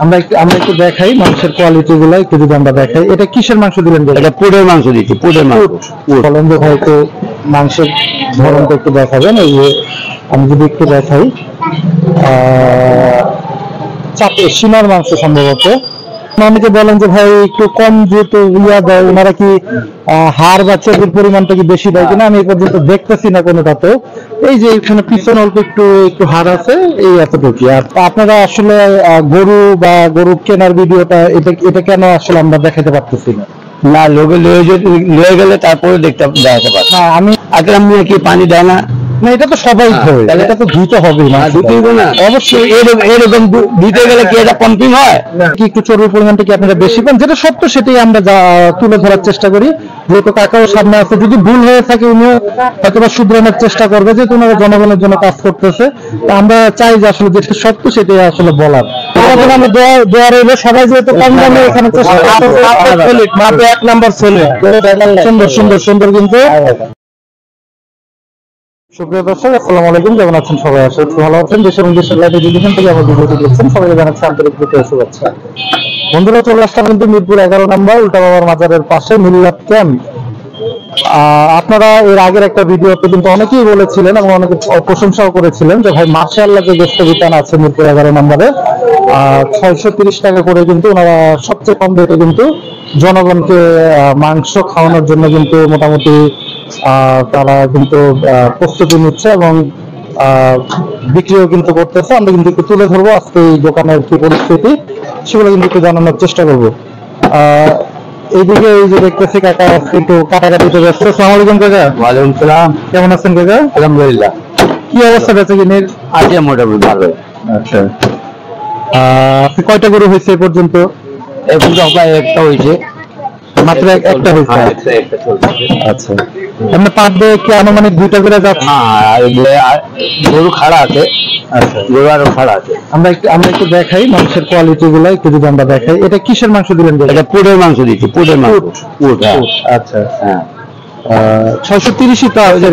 আমরা একটু দেখাই মাংসের কোয়ালিটি গুলো একটু যদি আমরা দেখাই। এটা কিসের মাংস দিলেন? এটা পুরের মাংস দিচ্ছি, পুরের মাংস। বলেন যে ভাই একটু মাংসের ধরনটা একটু দেখাবেন। এই যে আমি যদি একটু দেখাই, চাপে সিনার মাংস সম্ভবত। অনেকে বলেন যে ভাই একটু কম যেহেতু ইয়া দেয়, ওনারা কি হাড় বা চর্বির পরিমাণটা কি বেশি দেয় কিনা আমি এই পর্যন্ত দেখতেছি না কোনোটাতে। এই যে এখানে পিছনে অল্প একটু হাড় আছে, এই এতটুকু। আর আপনারা আসলে গরু বা গরু কেনার ভিডিওটা এটা কেন আসলে আমরা দেখাতে পারতেছি না? না, লোকে লয়ে গেলে তারপরে দেখাতে পারে। আমি আকরাম মিয়া কি পানি দেয় না? না, এটা তো সবাই ধরে, এটা তো ধুতে হবে না, অবশ্যই। এরকম দিতে গেলে কি এটা পাম্পিং হয় কি? একটু চর্বির পরিমাণটা কি আপনারা বেশি পান? যেটা সত্য সেটাই আমরা তুলে ধরার চেষ্টা করি। যেহেতু কাকাও সামনে আছে, যদি ভুল হয়ে থাকে উনিও হয়তো বা শুধরানোর চেষ্টা করবে, যেহেতু ওনারা জনগণের জন্য কাজ করতেছে। আমরা চাই যে আসলে যেটা সত্য সেটাই আসলে বলার। আমি দেওয়া রইল সবাই, যেহেতু কম দামে এখানে মাত্র 1 নাম্বার ছেলে, সুন্দর সুন্দর সুন্দর। কিন্তু সুপ্রিয় দর্শক, আসসালামু আলাইকুম। কেমন আছেন সবাই? আশা করি ভালো আছেন। দেশ এবং দেশের বাইরে যেখান থেকে আমার ভিডিওটি দেখছেন সবাইকে জানাচ্ছি আন্তরিক শুভেচ্ছা। বন্ধুরা, চলে আসলাম কিন্তু মিরপুর 11 নম্বর উল্টা বাবার মাজারের পাশে মিল্লাত ক্যাম্প। আপনারা এর আগের একটা ভিডিওতে কিন্তু অনেকেই বলেছিলেন এবং অনেকে প্রশংসাও করেছিলেন যে ভাই মাশাআল্লাহ যে গোশত বিতান আছে মিরপুর 11 নম্বরে 630 টাকা করে কিন্তু ওনারা সবচেয়ে কম রেটে কিন্তু জনগণকে মাংস খাওয়ানোর জন্য কিন্তু মোটামুটি তারা কিন্তু প্রস্তুতি নিচ্ছে এবং বিক্রিও কিন্তু করতেছে। আমরা কিন্তু একটু তুলে ধরবো আজকে এই দোকানের কি পরিস্থিতি, সেগুলো কিন্তু একটু জানানোর চেষ্টা করবো। এইদিকে এই যে দেখতেছি কাকা একটু কাটাকাটিতে ব্যস্ত। আসসালামু আলাইকুম কাকা। ওয়ালাইকুম সালাম। কেমন আছেন কাকা? আলহামদুলিল্লাহ। কি অবস্থা বেচা কিনের? আছে মোটামুটি ভালো। আচ্ছা, কয়টা গরু হয়েছে এ পর্যন্ত? এখন তো একটা হয়েছে, মাত্র একটা হয়েছে। আচ্ছা, এমনি পার ডে কি আনুমানিক 2টা করে যাচ্ছে? হ্যাঁ, গরু খাড়া আছে। আচ্ছা, গরু আরো খাড়া আছে। আমরা একটু দেখাই মাংসের কোয়ালিটি গুলো একটু যদি আমরা দেখাই। এটা কিসের মাংস দিলেন? এটা পুরের মাংস দিচ্ছি, পুরের মাংস। আচ্ছা, হ্যাঁ, 630ই তো আছে।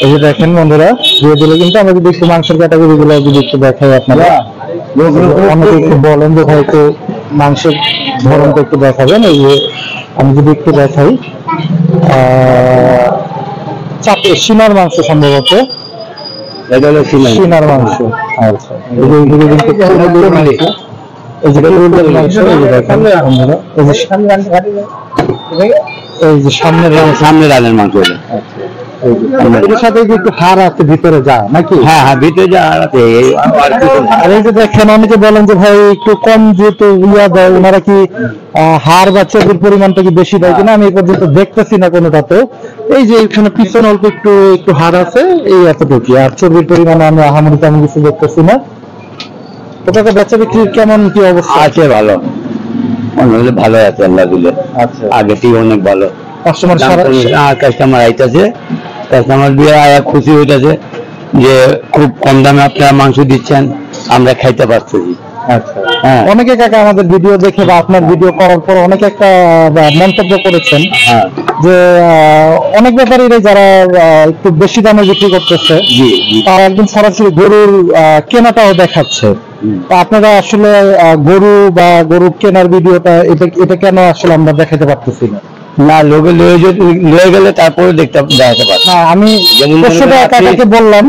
এই যে দেখেন বন্ধুরা, দিয়ে দিলে কিন্তু আমরা যদি একটু মাংসের ক্যাটাগরি গুলো যদি একটু দেখাই আপনারা, অনেকে একটু বলেন যে ভাই একটু মাংসের ধরনটা একটু দেখাবেন। এই যে আমি যদি একটু দেখাই, চাপে সিনার মাংস সম্ভবত। এটা হলো সিনার মাংস। আচ্ছা, এই যে সামনে রানের মাংস। এর সাথে একটু হাড় আছে ভিতরে যা নাকি? হ্যাঁ হ্যাঁ, ভিতরে যা হাড় আছে। আর এই যে দেখেন অনেকে বলেন যে ভাই একটু কম যেহেতু ইয়া দেয়, ওনারা কি হাড় বা চর্বির পরিমাণটা কি বেশি দেয় কিনা আমি এই পর্যন্ত দেখতেছি না কোনোটাতে। এই যে এখানে পিছনে অল্প একটু হাড় আছে, এই এতটুকু। আর চর্বির পরিমাণে আমি আহামরি তেমন কিছু দেখতেছি না। ওটাকে বেচা বিক্রির কেমন কি অবস্থা আছে? ভালো, ভালো আছে আল্লাহ দিলে। আচ্ছা, আগে থেকে অনেক ভালো। কাস্টমার আইতেছে, কাস্টমার দিয়ে আয়া খুশি হইতেছে যে খুব কম দামে আপনারা মাংস দিচ্ছেন, আমরা খাইতে পারছি। আচ্ছা, অনেকে কাকা আমাদের ভিডিও দেখে বা আপনার ভিডিও করার পর অনেকে একটা মন্তব্য করেছেন যে অনেক ব্যাপারীরা যারা একটু বেশি দামে বিক্রি করতেছে তারা একদম সরাসরি গরুর কেনাটাও দেখাচ্ছে। আপনারা আসলে গরু বা গরু কেনার ভিডিওটা এটা কেন আসলে আমরা দেখাতে পারতেছি না? না, লোকে লয়ে গেলে তারপরে দেখাতে পারে না। আমি কাকাকে বললাম,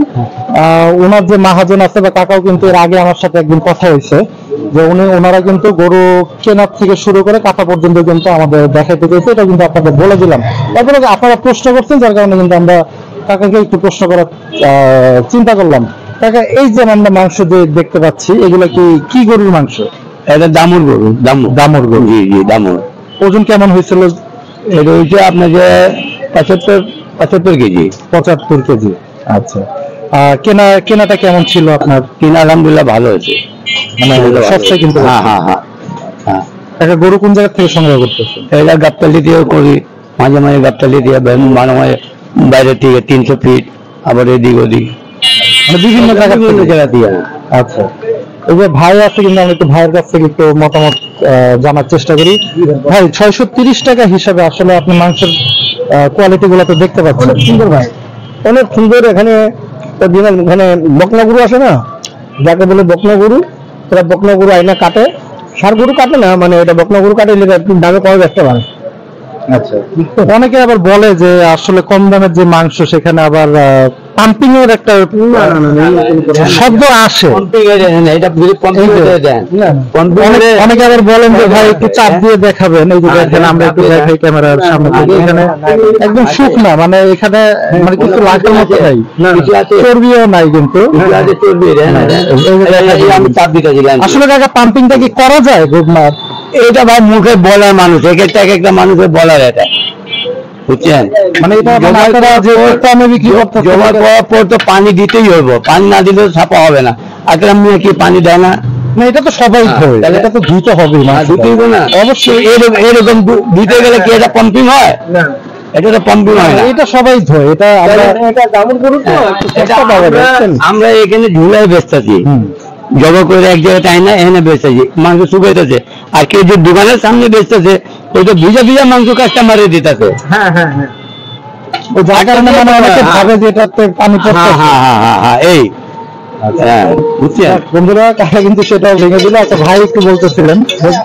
ওনার যে মহাজন আছে বা কাকাও কিন্তু এর আগে আমার সাথে একদিন কথা হয়েছে যে ওনারা কিন্তু গরু কেনার থেকে শুরু করে কাটা পর্যন্ত কিন্তু আমাদের দেখাইতে চেয়েছে। এটা কিন্তু আপনাদের বলে দিলাম। তারপরে আপনারা প্রশ্ন করছেন, যার কারণে কিন্তু আমরা কাকাকে একটু প্রশ্ন করার চিন্তা করলাম। কাকা, এই যে আমরা মাংস দেখতে পাচ্ছি, এগুলো কি গরুর মাংস? এটা দামুর গরু। দামুর গরু। জি জি, দামুর। ওজন কেমন হয়েছিল? এটা হচ্ছে আপনার যে 75 কেজি। 75 কেজি। আচ্ছা, কেনাটা কেমন ছিল আপনার? কিনা আলহামদুলিল্লাহ ভালো হয়েছে, মানে সস্তায় কিন্তু। হ্যাঁ হ্যাঁ হ্যাঁ হ্যাঁ। একটা গরু কোন জায়গা থেকে সংগ্রহ করতেছে? এটা গাবতলী দিয়েও করি, মাঝে মাঝে গাবতলী দিয়ে, মাঝে মাঝে বাইরে থেকে 300 ফিট, আবার এদিক ওদিক, বিভিন্ন জায়গা দিয়ে। আচ্ছা, এই যে ভাই আছে কিন্তু আমি একটু ভাইয়ের কাছ থেকে একটু মতামত জানার চেষ্টা করি। ভাই, 630 টাকা হিসাবে আসলে আপনি মাংসের কোয়ালিটি গুলো তো দেখতে পাচ্ছেন। সুন্দর ভাই, অনেক সুন্দর। এখানে বকনা গরু আছে না, যাকে বলে বকনা গরু, তারা বকনা গরু আইনা কাটে, ষাঁড় গরু কাটে না, মানে এটা বকনা গরু কাটে, দামে কমে ব্যস্ত পারে। আচ্ছা, অনেকে আবার বলে যে আসলে কম দামের যে মাংস সেখানে আবার পাম্পিং এর একটা শব্দ আসে, অনেকে আবার বলেন যে ভাই একটু চাপ দিয়ে দেখাবেন, এই যে দেখেন আমরা একটু দেখাই ক্যামেরার সামনে থেকে, এখানে একদম শুকনা, মানে এখানে মানে কিছু লাগার মতো নাই, চর্বিও নাই, কিন্তু আসলে কাকা পাম্পিংটা কি করা যায়? এটা ভাই মুখে বলার মানুষ, এক একটা মানুষের বলার, এটা বুঝছেন, মানে এটা জমা করার পর তো পানি দিতেই হইব, পানি না দিলে ছাপা হবে না। আকরাম মিয়া কি পানি দেয় না? না, এটা তো সবাই ধরে, এটা তো ধুতে হবে না, ধুতে হবে না অবশ্যই। এরকম ধুতে গেলে কি এটা পাম্পিং হয়? এটা তো পাম্পিং হয় না, এটা সবাই ধরে। এটা আমরা এখানে ঝুলাই বেচতেছি, জবা করে এক জায়গায় টাই না এনে বেচতেছি, মাংস শুকাইতেছে, আর কেউ যে দোকানের সামনে বেচতেছে ওই তো ভিজা ভিজা মাংস কাস্টমারে দিতেছে। হ্যাঁ হ্যাঁ হ্যাঁ, যার কারণে মানে অনেকে ভাবে যে এটাতে পানি পড়ছে। এই বন্ধুরা কাকা কিন্তু সেটাও ভেঙে দিল। আচ্ছা ভাই একটু বলতেছিলেন,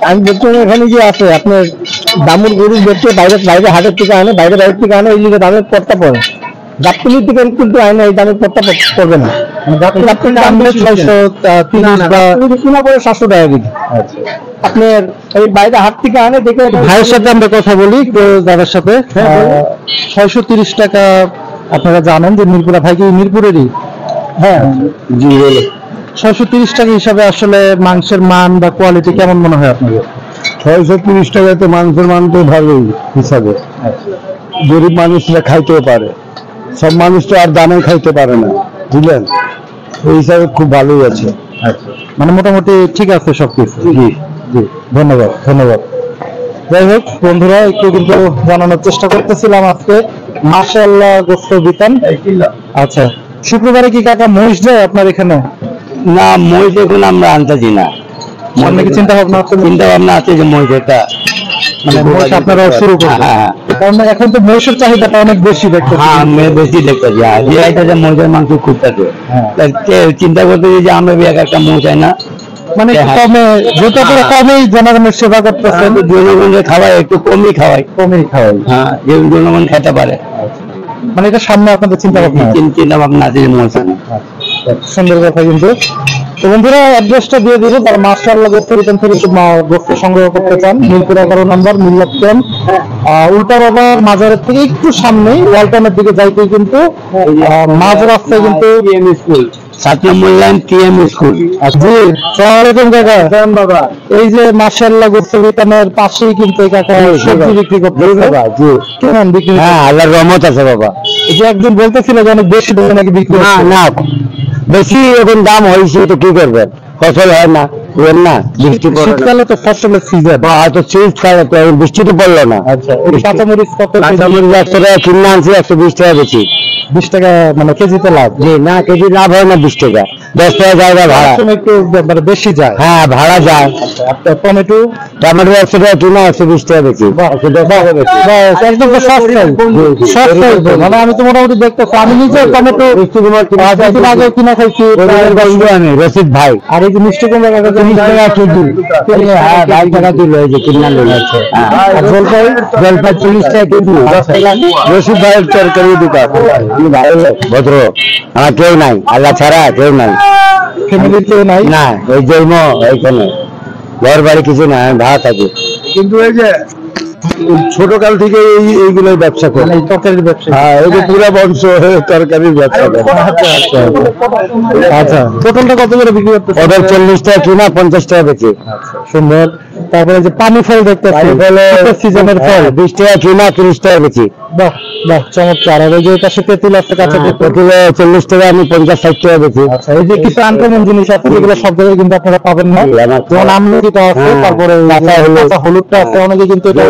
আমি বলছিলাম এখানে কি আছে আপনার দামুর গরু বেচে বাইরে বাইরে হাটের থেকে আনে, বাইরে থেকে আনে, এই যে দামের পড়তা পড়ে, গাবতলির থেকে কিন্তু আইনে এই দামের পড়তা পড়বে না, গাবতলির দাম 630 বা 700 টাকা কেজি। আপনার এই বাইরে হাট থেকে আনে দেখে ভাইয়ের সাথে আমরা কথা বলি, দাদার সাথে, 630 টাকা। আপনারা জানেন যে মিরপুরা ভাই কি মিরপুরেরই? হ্যাঁ জি, বলে 630 টাকা হিসাবে আসলে মাংসের মান বা কোয়ালিটি কেমন মনে হয় আপনাদের? 630 টাকাতে মাংসের মান তো ভালোই হিসাবে, গরিব মানুষরা খাইতেও পারে, সব মানুষ তো আর দামে খাইতে পারে না, বুঝলেন, এই হিসাবে খুব ভালোই আছে। মানে মোটামুটি ঠিক আছে সবকিছু। জি জি, ধন্যবাদ ধন্যবাদ। যাই হোক বন্ধুরা, একটু কিন্তু জানানোর চেষ্টা করতেছিলাম আজকে মাশাআল্লাহ গোস্ত বিতান। আচ্ছা, শুক্রবারে কি কাকা মহিষ যায় আপনার এখানে? না, মহিষ এখন আমরা আনতেছি না, চিন্তা ভাবনা আছে যে মহিষটা মানে মহিষ আপনারা শুরু করবেন, কারণ এখন তো মহিষের চাহিদাটা অনেক বেশি দেখতে। হ্যাঁ, বেশি দেখতেছি, যে এটা মহিষের মাংস খুঁজতেছে, চিন্তা করতেছি যে আমরা এক একটা মহিষ হয় না, মানে কমে, যেটা করে কমেই জনগণের সেবা করতেছেন, জনগণের খাবার একটু কমই খাওয়াই, হ্যাঁ, যে জনগণ খেতে পারে, মানে এটা সামনে আপনাদের চিন্তা ভাবনা আছে। সুন্দর কথা। কিন্তু তো বন্ধুরা অ্যাড্রেসটা দিয়ে দিব, তার মাশাআল্লাহ গোস্ত বিতান থেকে গোস্ত সংগ্রহ করতে চান, মিরপুর 11 নম্বর মিল্লাত ক্যাম্প, উল্টা বাবার মাজারের থেকে একটু সামনেই ওয়ালটনের দিকে যাইতেই কিন্তু মাঝ রাস্তায় কিন্তু স্কুল, 7 নম্বর লাইন টিএম স্কুল। জি, আসসালামু আলাইকুম কাকা। বাবা, এই যে মাশাআল্লাহ গোস্ত বিতানের পাশেই কিন্তু কাকা সবজি বিক্রি করতেছে। জি, কেমন বিক্রি? হ্যাঁ, আল্লাহর রহমত আছে বাবা। এই যে একদিন বলতেছিল যে অনেক বেশি দামে নাকি বিক্রি হচ্ছে। না, বেশি এখন দাম হয়েছে তো কি করবেন, ফসল হয় না, না বৃষ্টি পড়ে, শীতকালে তো ফসলের সিজন, হয়তো শীতকালে তো বৃষ্টি তো পড়লো না। আচ্ছা, কাঁচামরিচ কত? কাঁচামরিচ 100 টাকা কিনে আনছি, 120 টাকা বেশি। 20 টাকা মানে কেজিতে লাভ? জি না, কেজি লাভ হয় না, 20 টাকা, 10 টাকা জায়গা ভাড়া একটু বেশি যায়। হ্যাঁ, ভাড়া যায়। আপনার টমেটো 100 টাকা কিনা, 120 টাকা বেশি। একদম সস্তায়, মানে আমি তো মোটামুটি দেখতেছি, আমি নিজে টমেটো আগে কিনা খাইছি আমি রশিদ ভাই। আর এই যে মিষ্টি কুমড়া 30 টাকা কেজি, 22 টাকা কিলো, এই যে কিনা লোক আছে। জলপাই 40 টাকা কেজি, রশিদ ভাইয়ের তরকারি দোকান, ভদ্র, আমার কেউ নাই, আল্লাহ ছাড়া কেউ নাই, ফ্যামিলির কেউ নাই না, ওই জন্ম এইখানে, ঘর বাড়ি কিছু না, আমি ভাড়া থাকি। কিন্তু এই যে ছোট কাল থেকে এইগুলোর ব্যবসা করে, তরকারির ব্যবসা। হ্যাঁ, এই যে পুরা বংশ তরকারির ব্যবসা করে। আচ্ছা, টোটালটা কত করে বিক্রি করতে? ওদের 40 টাকা কিনা, 50 টাকা বেশি। সুন্দর। তারপরে যে পানি ফল দেখতেছি, সিজনের ফল, 20 টাকা কিনা, 30 টাকা বেশি। বাহ বাহ, চমৎকার। আর এই যে পাশে তেঁতুল আছে, কাঁচা তেঁতুল 40 টাকা, আমি 50-60 টাকা বেশি। আচ্ছা, এই যে কিছু আনকমন জিনিস আছে যেগুলো সব জায়গায় কিন্তু আপনারা পাবেন না, যেমন আমলকিটা আছে, তারপরে কাঁচা হলুদটা আছে, অনেকে কিন্তু এটা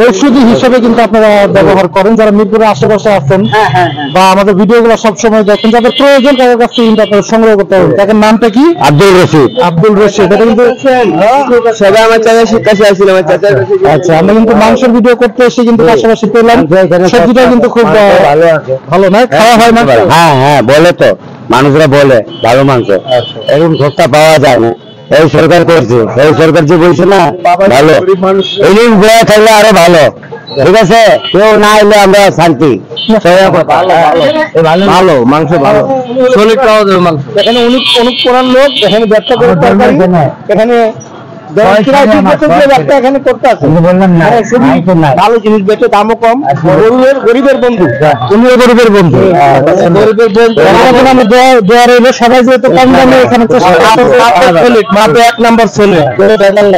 ঔষধি হিসেবে কিন্তু আপনারা ব্যবহার করেন, যারা মিরপুরের আশেপাশে আছেন বা আমাদের ভিডিওগুলো সবসময় দেখেন, যাদের প্রয়োজন তাদের কাছ থেকে কিন্তু আপনারা সংগ্রহ করতে পারবেন। তাদের নামটা কি? আব্দুল রশিদ। আব্দুল রশিদ। এটা কিন্তু সেটা আমার চাচার কাছে আসছিল, আমার চাচার কাছে। আচ্ছা, আমরা কিন্তু মাংসের ভিডিও করতে এসে কিন্তু পাশাপাশি পেলাম, সবজিটা কিন্তু খুব ভালো নয়, খাওয়া হয় না। হ্যাঁ হ্যাঁ, বলে তো মানুষরা বলে ভালো মাংস, এরকম সস্তা পাওয়া যায় না। এই সরকার করছে, এই সরকার যে বলছে না ভালো, এরকম বয়া থাকলে আরো ভালো। ঠিক আছে, কেউ না এলে আমরা শান্তি। ভালো মাংস, ভালো সলিড পাওয়া যাবে মাংস। এখানে অনেক পুরান লোক এখানে ব্যবসা করে, এখানে ভালো জিনিস বেচে, দামও কম, গরিবের বন্ধু, গরিবের বন্ধু। সবাই যেহেতু কম দামে এখানে মাত্র 1 নাম্বার ছেলে,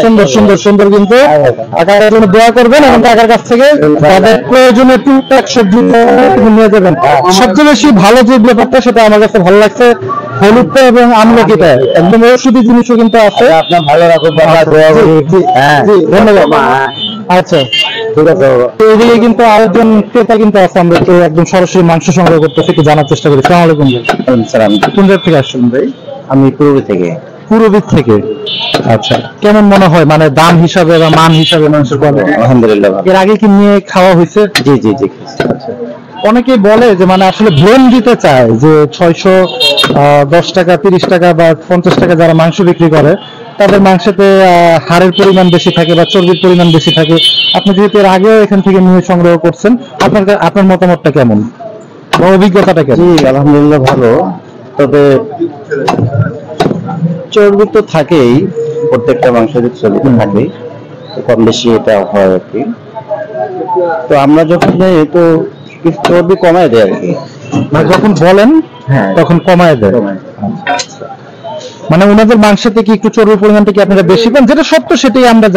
সুন্দর সুন্দর সুন্দর, কিন্তু টাকার জন্য দোয়া করবেন এবং টাকার কাছ থেকে তাদের প্রয়োজনীয় টুকটাক সবজি নিয়ে যাবেন। সবচেয়ে বেশি ভালো যে ব্যাপারটা, সেটা আমার কাছে ভালো লাগছে, হলুদটা এবং আমলকিটা একদম ঔষধি জিনিসও কিন্তু আছে। আপনার ভালো রাখুন বাবা, ধন্যবাদ। আচ্ছা, ঠিক আছে। এদিকে কিন্তু আরেকজন ক্রেতা কিন্তু আছে, আমরা একটু একদম সরাসরি মাংস সংগ্রহ করতেছি, একটু জানার চেষ্টা করি। সালাম আলাইকুম। কোন জায়গা থেকে আসছেন ভাই? আমি পূর্ব থেকে। পূর্বদিক থেকে। আচ্ছা, কেমন মনে হয় মানে দাম হিসাবে বা মান হিসাবে মাংসের কোয়ালিটি? আলহামদুলিল্লাহ। এর আগে কি নিয়ে খাওয়া হয়েছে? জি জি জি। আচ্ছা, অনেকে বলে যে মানে আসলে ব্লেম দিতে চায় যে 610 টাকা, 30 টাকা বা 50 টাকা যারা মাংস বিক্রি করে তাদের মাংসতে হাড়ের পরিমাণ বেশি থাকে বা চর্বির পরিমাণ বেশি থাকে। আপনি যেহেতু এর আগেও এখান থেকে নিয়ে সংগ্রহ করছেন, আপনার মতামতটা কেমন বা অভিজ্ঞতাটা কেমন? জি আলহামদুলিল্লাহ ভালো, তবে চর্বি তো থাকেই, প্রত্যেকটা মাংসের চর্বি তো থাকেই, কম বেশি এটা হয় আর কি। তো আমরা যখন যাই তো কিছু চর্বি কমায় দেয় আর কি, মানে যখন বলেন তখন কমায় দেয়। মানে ওনাদের মাংসে থেকে একটু চর্বির পরিমাণটা কি আপনারা বেশি পান? যেটা সত্য সেটাই আমরা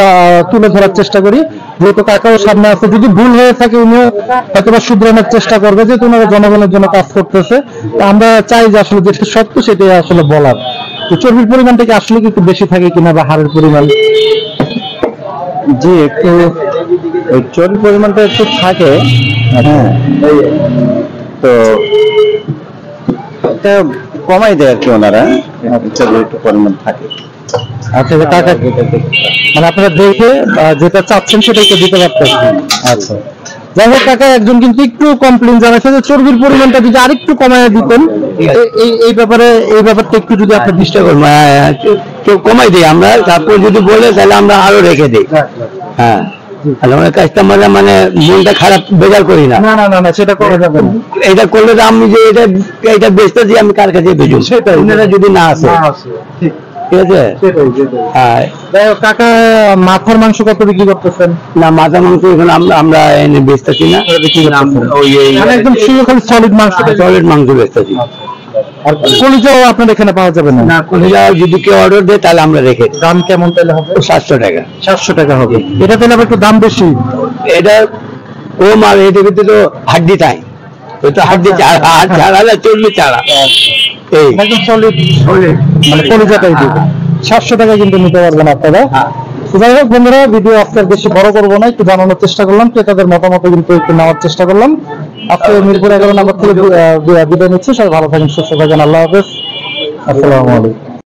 তুলে ধরার চেষ্টা করি, যেহেতু কাকাও সামনে আছে। যদি ভুল হয়ে থাকে উনিও হয়তো বা শুধরানোর চেষ্টা করবে, যেহেতু ওনারা জনগণের জন্য কাজ করতেছে। তো আমরা চাই যে আসলে যেটা সত্য সেটাই আসলে বলার। তো চর্বির পরিমাণটা কি আসলে কি একটু বেশি থাকে কিনা বা হাড়ের পরিমাণ? জি একটু চর্বির পরিমাণটা একটু থাকে। হ্যাঁ, তো এটা কমাই দেয় আর কি ওনারা, চর্বির একটু পরিমাণ থাকে। আচ্ছা, কাকা মানে আপনারা দেখে যেটা চাচ্ছেন সেটাই তো দিতে পারতেছেন। আচ্ছা, যাই হোক, কাকা একজন কিন্তু একটু কমপ্লেন জানাচ্ছে যে চর্বির পরিমাণটা যদি আরেকটু কমায় দিতেন। এই ব্যাপারটা একটু যদি আপনি চেষ্টা করেন। কেউ কমাই দিই আমরা, তারপর যদি বলে তাহলে আমরা আরো রেখে দিই। হ্যাঁ, আমাদের কাস্টমাররা মানে মনটা খারাপ বেজার করি না। না না না না, সেটা করা যাবে না। এটা করলে তো আমি যে এটা বেচতে দিই, আমি কার কাছে বেচবো? সেটাই, আপনারা যদি না আসে। ঠিক আছে। হ্যাঁ, যাই হোক, কাকা মাথার মাংস কত বিক্রি করতেছেন? না, মাথা মাংস এখানে আমরা এনে বেচতেছি না, একদম সলিড মাংস, সলিড মাংস বেচতেছি। আর কলিজাও আপনার এখানে পাওয়া যাবে না? না, কলিজা যদি কেউ অর্ডার দেয় তাহলে আমরা রেখে। দাম কেমন তাহলে হবে? 700 টাকা। 700 টাকা হবে। এটা তাহলে আবার একটু দাম বেশি। এটা কম, আর এটা কিন্তু তো হাড্ডি তাই, ওই তো হাড্ডি ছাড়ালে চর্বি ছাড়া, এই একদম সলিড মানে কলিজাটাই দিবে। 700 টাকা কিন্তু নিতে পারবেন আপনারা। যাই হোক বন্ধুরা, ভিডিও আজকে বেশি বড় করবো না, একটু জানানোর চেষ্টা করলাম, ক্রেতাদের মতামত কিন্তু একটু নেওয়ার চেষ্টা করলাম। আজকে মিরপুর 11 নম্বর থেকে বিদায় নিচ্ছি। সবাই ভালো থাকেন, সুস্থ থাকেন। আল্লাহ হাফেজ, আসসালামু আলাইকুম।